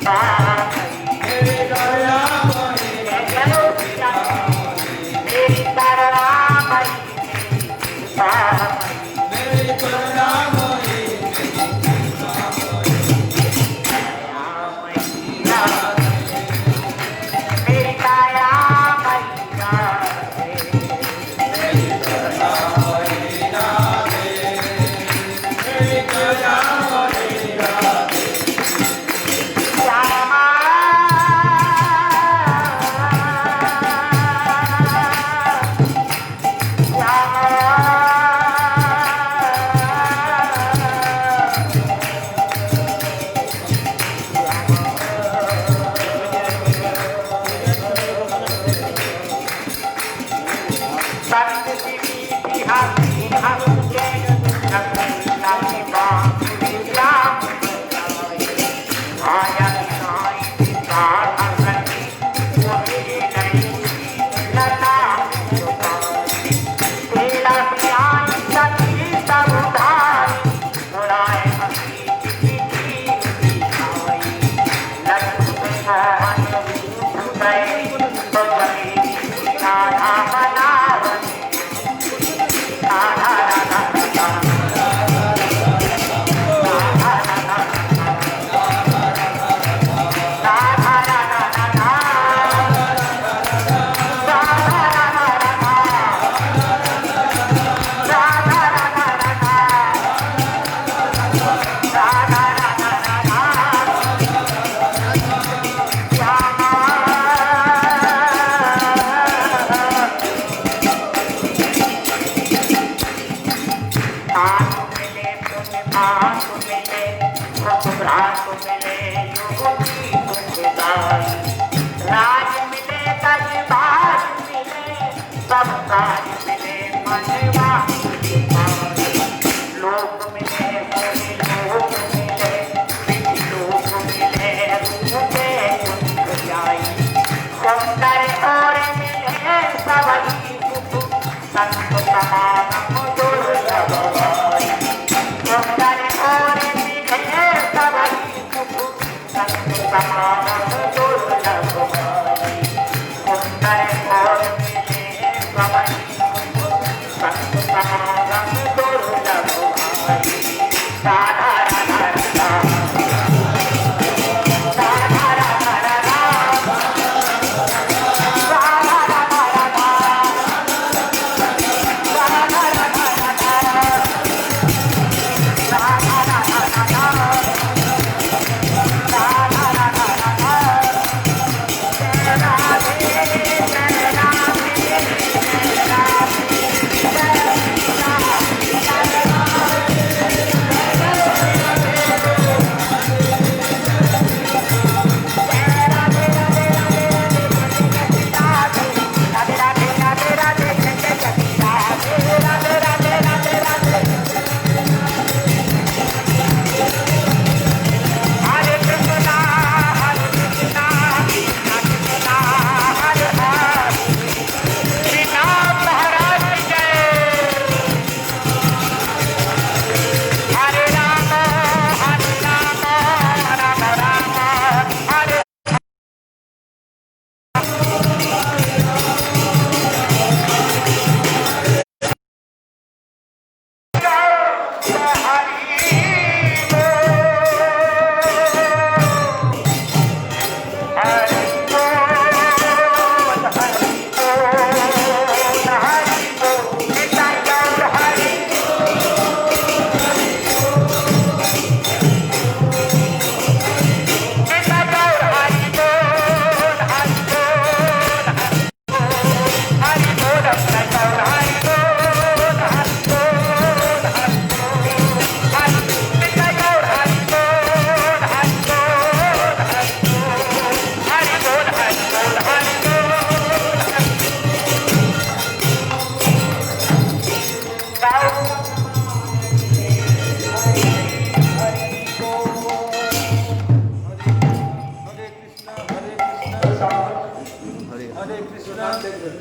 Ah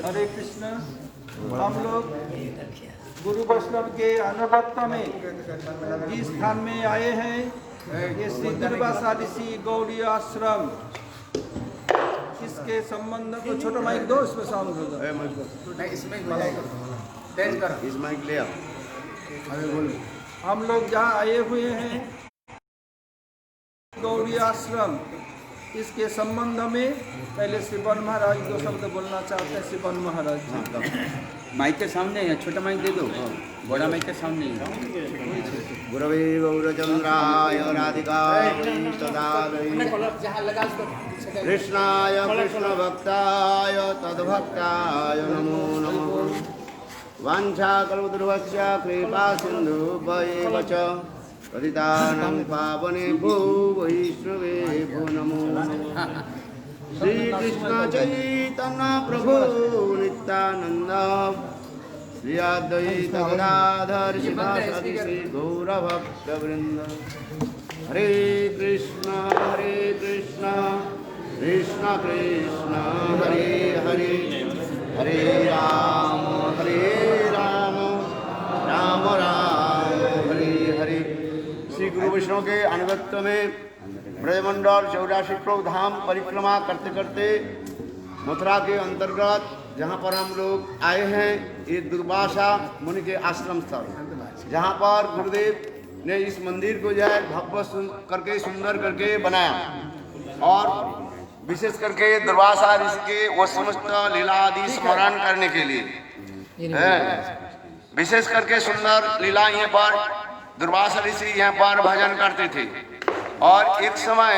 हरे कृष्ण। हम लोग गुरु वैष्णव के अनुगत्य में इस स्थान में आए हैं। ये श्री दुर्वासा ऋषि गौड़ी आश्रम, इसके संबंध को छोटा माइक दो, इसमें साउंड होगा। हम लोग जहाँ आए हुए हैं गौड़ी आश्रम, इसके संबंध में पहले श्रीवन महाराज दो शब्द बोलना चाहते हैं। श्रीवन महाराज माइक के सामने है, छोटा माइक दे दो, बड़ा माइक के सामने है। गुरवे गौरचंद्राय राधिकाय तदालय कृष्णाय कृष्ण भक्ताय तद्भक्ताय नमो नमः। वाञ्छाकल्पतरुभ्यश्च कृपा सिन्धुभ्येव च पतितानां पावनेभ्यो वैष्णवेभ्यो नमो नमः। श्री कृष्ण चैतन्य प्रभु नित्यानंद श्री अद्वैत गदाधर शिवासादि श्री गौरभक्तवृंद। हरे कृष्ण कृष्ण कृष्ण हरे हरे हरे राम राम राम हरे हरे। श्री गुरु वैष्णव के अनुगत्य में ब्रजमंडल 84 धाम परिक्रमा करते करते मथुरा के अंतर्गत जहाँ पर हम लोग आए हैं, ये दुर्वासा मुनि के आश्रम स्थल, जहाँ पर गुरुदेव ने इस मंदिर को जो है भव्य करके सुंदर करके बनाया और विशेष करके दुर्वासा ऋषि के वो समस्त लीला आदि स्मरण करने के लिए विशेष करके सुंदर लीला यहाँ पर दुर्वासा ऋषि यहाँ पर भजन करते थे। और एक समय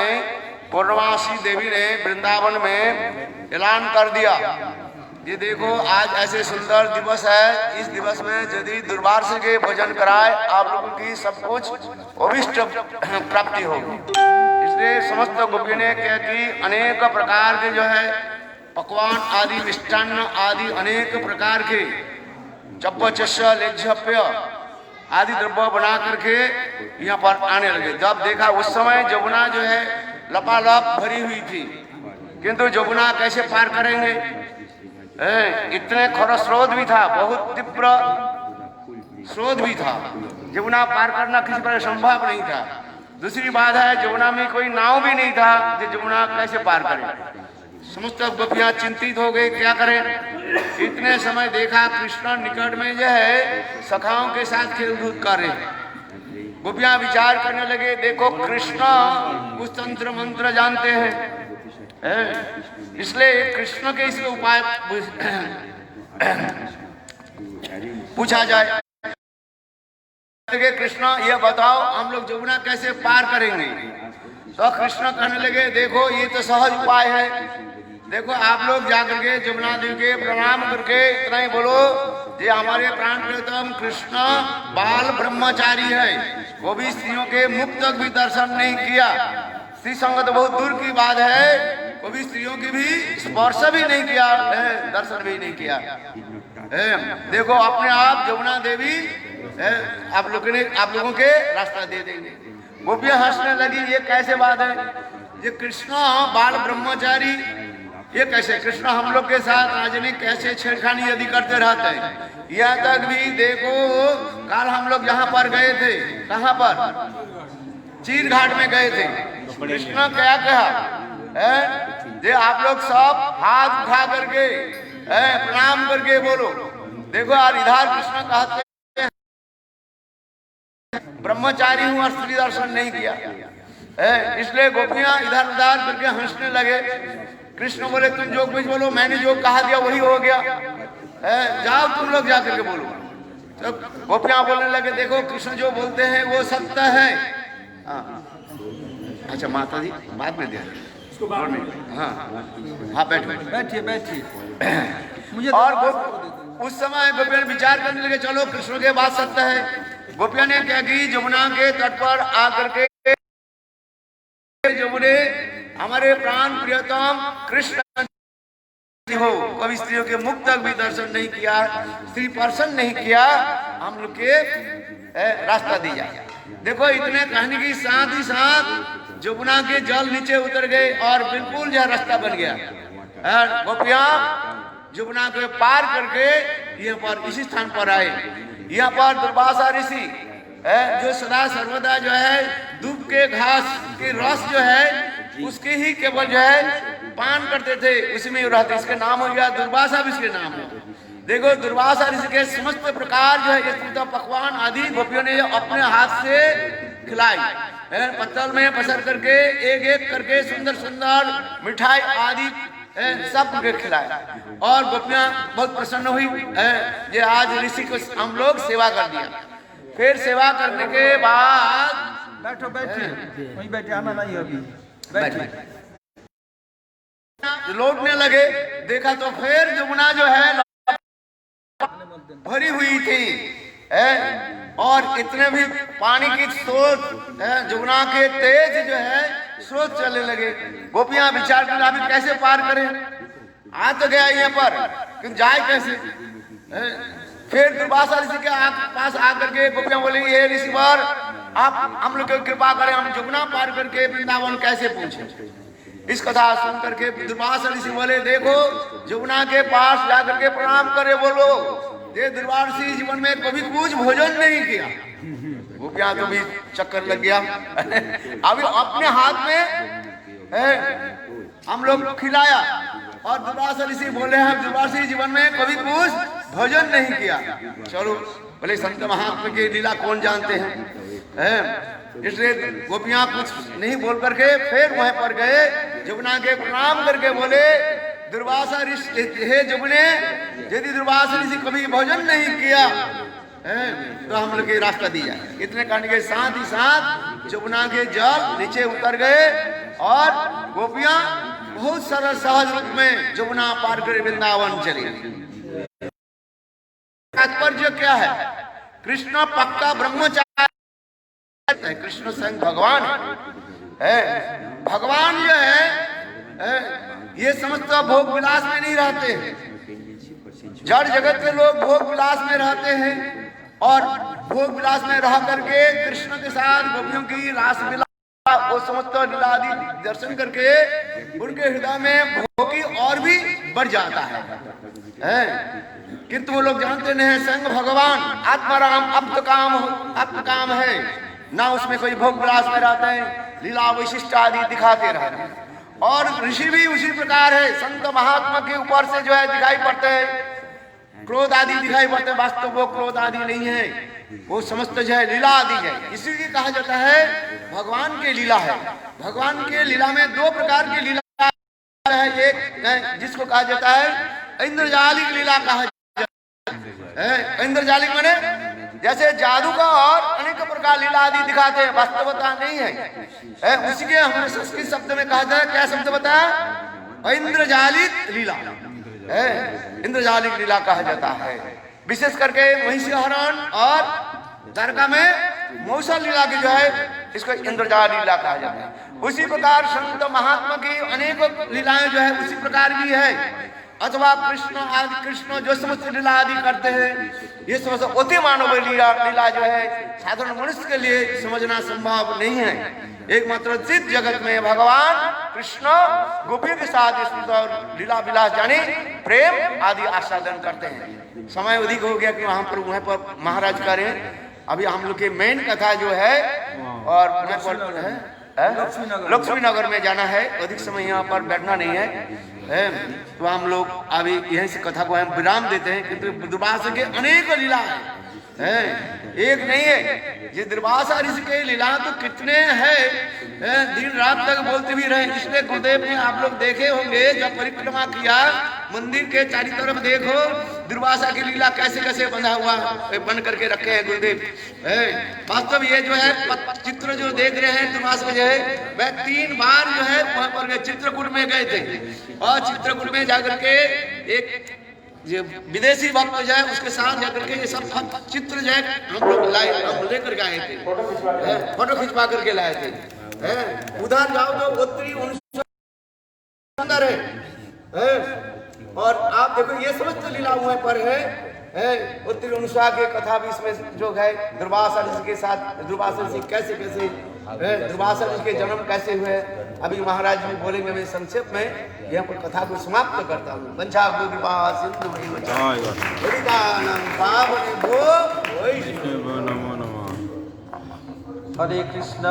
पूर्णमासी देवी ने वृंदावन में ऐलान कर दिया, ये देखो आज ऐसे सुंदर दिवस है, इस दिवस में यदि दुर्वासा के भजन कराए आप लोगों की सब कुछ अभिष्ट प्राप्ति होगी। इसलिए समस्त गोपियों ने क्या कि अनेक प्रकार के जो है पकवान आदि मिष्टान्न आदि अनेक प्रकार के चप्प चश्य लेझप्य आदि द्रव्य बना करके यहाँ पर आने लगे। जब देखा उस समय जमुना जो है लपालप भरी हुई थी, किंतु जमुना कैसे पार करेंगे, इतने खर स्रोत भी था, बहुत तीव्र स्रोत भी था, जमुना पार करना किसी पर संभव नहीं था। दूसरी बात है जमुना में कोई नाव भी नहीं था, जो जमुना कैसे पार करें। समस्त गोपियां चिंतित हो गए, क्या करें। इतने समय देखा कृष्ण निकट में जो है सखाओं के साथ खेलकूद कर रहे हैं। गोपियां विचार करने लगे, देखो कृष्ण कुछ तंत्र मंत्र जानते हैं, इसलिए कृष्ण के इस उपाय पूछा जाए। कृष्ण ये बताओ हम लोग जमुना कैसे पार करेंगे। तो कृष्ण कहने लगे, देखो ये तो सहज उपाय है, देखो आप लोग जाकर के जमुना देवी के प्रणाम करके इतना ही बोलो ये हमारे प्राण प्रियतम कृष्ण बाल ब्रह्मचारी है, वो भी स्त्रियों के मुख तक भी दर्शन नहीं किया। स्त्री संग तो बहुत दूर की बात है, वो भी स्त्रियों की भी स्पर्श भी नहीं किया, दर्शन भी नहीं किया। देखो अपने आप जमुना देवी आप लोगों के रास्ता दे देंगे। गोपियां हंसने लगी, ये कैसे बात है, ये कृष्ण बाल ब्रह्मचारी, ये कैसे कृष्ण हम लोग के साथ राजनीति कैसे छेड़खानी यदि करते रहते हैं। यहाँ तक भी देखो कल हम लोग यहाँ पर गए थे, कहाँ पर चीर घाट में गए थे, कृष्ण क्या कहा, ये आप लोग सब हाथ उठा करके प्रणाम करके बोलो। देखो यार इधर कृष्ण कहते ब्रह्मचारी हूँ और स्त्री दर्शन नहीं किया, इसलिए गोपियां इधर उधर करके हंसने लगे। कृष्ण बोले तुम जो कुछ बोलो, मैंने जो कहा दिया वही हो गया, जाओ तुम लोग जाकर के बोलो। तो गोपियां बोलने लगे, देखो कृष्ण जो बोलते हैं वो सत्य है। अच्छा माता जी बाद में दिया, हाँ बैठिए मुझे। और उस समय गोपियां विचार करने लगे, चलो कृष्ण के बात सत्य है। गोपियां ने क्या की, जमुना के तट पर आकर के जमुने हमारे प्राण प्रियतम कृष्ण हो, कभी स्त्रियों के मुख तक भी दर्शन नहीं किया, स्त्री पर्सन नहीं किया, हम लोग के रास्ता दी जाए। देखो इतने कहने के साथ ही साथ जमुना के जल नीचे उतर गए और बिल्कुल जो रास्ता बन गया। गोपियां जमुना को पार करके यहाँ पर इसी स्थान पर आए। यहाँ पर दुर्वासा ऋषि जो सदा सर्वदा जो है दूब के घास के रस जो है उसके ही केवल जो है पान करते थे, उसी में रहते, इसके नाम हो गया दुर्वासा भी इसके नाम है। देखो दुर्वासा ऋषि के समस्त प्रकार जो है पकवान आदि गोपियों ने अपने हाथ से खिलाई, पत्तल में पसर करके एक एक करके सुंदर सुंदर मिठाई आदि सब के खिलाए और गोपियां बहुत प्रसन्न हुई ये आज ऋषि को हम लोग सेवा कर दिया। फिर सेवा करने के बाद बैठो वहीं बैठे, आना नहीं अभी बैठे। लौटने लगे, देखा तो फिर जमुना जो है भरी हुई थी और इतने भी पानी की स्रोत जमुना के तेज जो है स्रोत चलने लगे। गोपियां विचार कर अभी कैसे पार करें, आ तो गया यहाँ पर किंतु जाए कैसे। फिर दुर्वासा ऋषि के पास आकर के गोपियां बोलेंगे, हे ऋषिवर आप हम लोग की कृपा करें, हम जमुना पार करके वृंदावन कैसे पहुंचे। इस कथा सुन करके दुर्वासा ऋषि बोले, देखो जमुना के पास जाकर के प्रणाम करे बोलो, ये दुर्वासा जीवन में कभी कुछ भोजन नहीं किया। वो क्या तो भी चक्कर लग गया अभी अपने हाथ में हम लोग खिलाया और दुर्वासा ऋषि बोले हम दुर्वासा जीवन में कभी कुछ भोजन नहीं किया। चलो बोले संत महात्मा की लीला कौन जानते हैं, इसलिए गोपियां कुछ नहीं बोल करके फिर वहां पर गए, जमुना के प्रणाम करके बोले दुर्वासा ऋषि, हे जमुने यदि दुर्वासा ऋषि कभी भोजन नहीं किया तो हम लोग रास्ता दिया। इतने करने के साथ ही साथ जमुना के जल नीचे उतर गए और गोपियां बहुत सरल सहज रूप में जमुना पार कर वृंदावन चली। तात्पर्य क्या है, कृष्ण पक्का ब्रह्मचारी, कृष्ण स्वयं भगवान है। भगवान जो है ये समस्त भोग विलास में नहीं रहते हैं। जड़ जगत के लोग भोग विलास में रहते हैं और भोग विलास में रह करके कृष्ण के साथ गोपियों की रासलीला वो समस्त लीला आदि दर्शन करके उनके हृदय में भोग की और भी बढ़ जाता है। किंतु वो लोग जानते नहीं है संग भगवान आत्माराम अप्त काम है, ना उसमें कोई भोग विलास में रहते हैं, लीला वैशिष्ट आदि दिखाते रहते हैं। और ऋषि भी उसी प्रकार है, संत महात्मा के ऊपर से जो है दिखाई पड़ते हैं, क्रोध आदि दिखाई पड़ते हैं, वास्तव वो क्रोध आदि नहीं है, वो समस्त जो है लीला आदि है। इसीलिए कहा जाता है भगवान के लीला है। भगवान के लीला में दो प्रकार की लीला है, एक जिसको कहा जाता है इंद्रजालिक लीला कहा जाता है। इंद्रजालिक माने जैसे जादू का और अनेक प्रकार लीला आदि दिखाते हैं, वास्तवता नहीं है। उसी के हमने संस्कृत शब्द में कहा था, क्या शब्द बताया, इंद्रजालिक लीला, इंद्रजालिक लीला कहा जाता है। विशेष करके महिषी हरण और द्वारका में मौसल लीला की जो है इसको इंद्रजाल लीला कहा जाता है। उसी प्रकार संत महात्मा की अनेक लीलाएं जो है उसी प्रकार की है। अथवा कृष्ण जो समस्त लीला आदि करते हैं, ये समस्त अति मानव लीला जो है साधारण मनुष्य के लिए समझना संभव नहीं है। एकमात्र चित्त जगत में भगवान कृष्ण गोपियों के साथ सुंदर लीला विलास जाने प्रेम आदि आस्वादन करते हैं। समय अधिक हो गया कि वहां पर महाराज करें। अभी हम लोग की मेन कथा जो है और लक्ष्मी नगर में जाना है, अधिक समय यहाँ पर बैठना नहीं है। तो हम लोग अभी यहीं से कथा को हम विराम देते हैं। किंतु दुर्वासा के अनेक लीला है, एक नहीं है। ये दुर्वासा ऋषि के लीला तो कितने हैं, दिन रात तक बोलते भी रहे। इसलिए गुरुदेव ने आप लोग देखे होंगे जब परिक्रमा किया मंदिर के चारों तरफ देखो दुर्वासा की लीला कैसे कैसे बना हुआ बन करके रखे हैं गुरुदेव। वास्तव ये जो है चित्र जो देख रहे हैं दुर्वासा जो है, वह 3 बार जो है वहां पर चित्रकूट में गए थे और चित्रकूट में जाकर के एक जो विदेशी भक्त जो है उसके साथ जाकर के ये सब चित्र जो है हम लोग लेकर के आए थे, फोटो खिंचवा करके लाए थे। उधर जाओ तो उत्तरी सुंदर है और आप देखो ये समस्त लीला वहां पर है। उत्तरी अनुष्ठा की कथा भी इसमें जो है दुर्वासा ऋषि के साथ दुर्वासा ऋषि कैसे कैसे दुर्वासा ऋषि के जन्म कैसे हुए अभी महाराज जी बोलेंगे। मैं संक्षेप में यहाँ पर कथा को समाप्त करता हूँ। हरे कृष्ण।